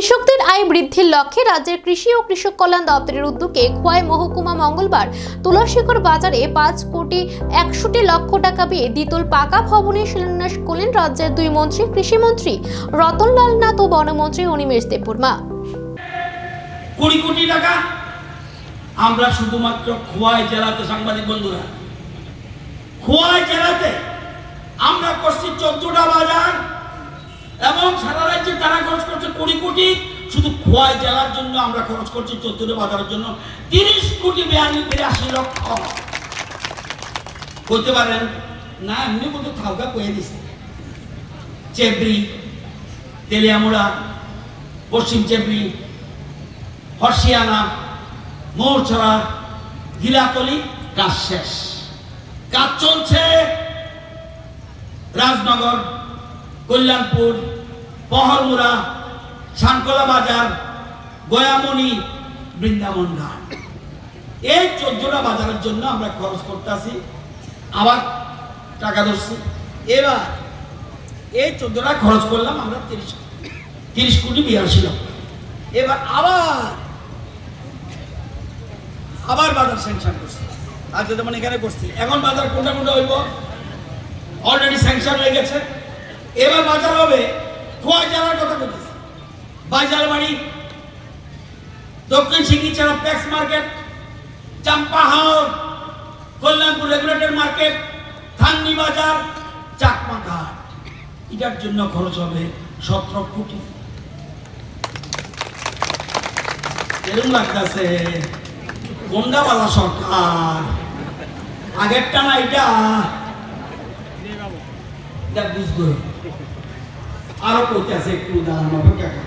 কৃষকদের আয় বৃদ্ধির লক্ষ্যে রাজ্যের কৃষি ও কৃষক কল্যাণ দপ্তরের উদ্যোগে খোয়াই মহকুমা মঙ্গলবার তুলসীগড় বাজারে 5,61,00,000 টাকা ব্যয়ে দ্বিতল পাকা ভবনের শিলান্যাস করলেন রাজ্যের দুই মন্ত্রী, কৃষিমন্ত্রী রতনলাল নাথ ও বনমন্ত্রী অনিমেষ দেববর্মা। 20 কোটি টাকা আমরা শুধুমাত্র খোয়াই জেলাতে, সাংবাদিক বন্ধুরা, খোয়াই জেলাতে আমরা করছি 14টা বাজার এবং সারা রাজ্যে তারা খরচ করছে 20 কোটি। শুধু খোয়াই জেলার জন্য আমরা খরচ করছি 14টা বাজারের জন্য 30,82,00,000। বলতে পারেন না, এমনি বলতে থালকা কয়ে দিচ্ছে। চেবড়ি, তেলিয়ামুড়া, পশ্চিম চেবড়ি, হর্ষিয়ানা, মৌরছড়া, গিলাতলি কাজ শেষ, কাজ চলছে। রাজনগর, কল্যাণপুর, পহলমুড়া, শানকলা বাজার, গয়ামণি, বৃন্দাবন ঘাট, এই 14টা বাজারের জন্য আমরা খরচ করতেছি। আবার টাকা ধরছি, এবার এই 14টা খরচ করলাম আমরা 30,82,00,000। এবার আবার বাজার স্যাংশন করছি। আজকে যেমন এখানে করছি, এখন বাজার কোনটা কোনটা হইব অলরেডি স্যাংশন হয়ে গেছে। এবার বাজার হবে খোয়াই জেলার কথা বলতেছি, Bazarbari, Dakshin Singichara flex market, Champahaor, Kalyanpur regulated market, Thanni বাজার, চাকমা ঘাট। এটার জন্য খরচ হবে 17 কোটি। এরকম লাগতেছে গন্ডাওয়ালা সরকার, আগেরটা না এটা বুঝবো। আরো করতে আছে একটু দাঁড়ানো অপেক্ষা।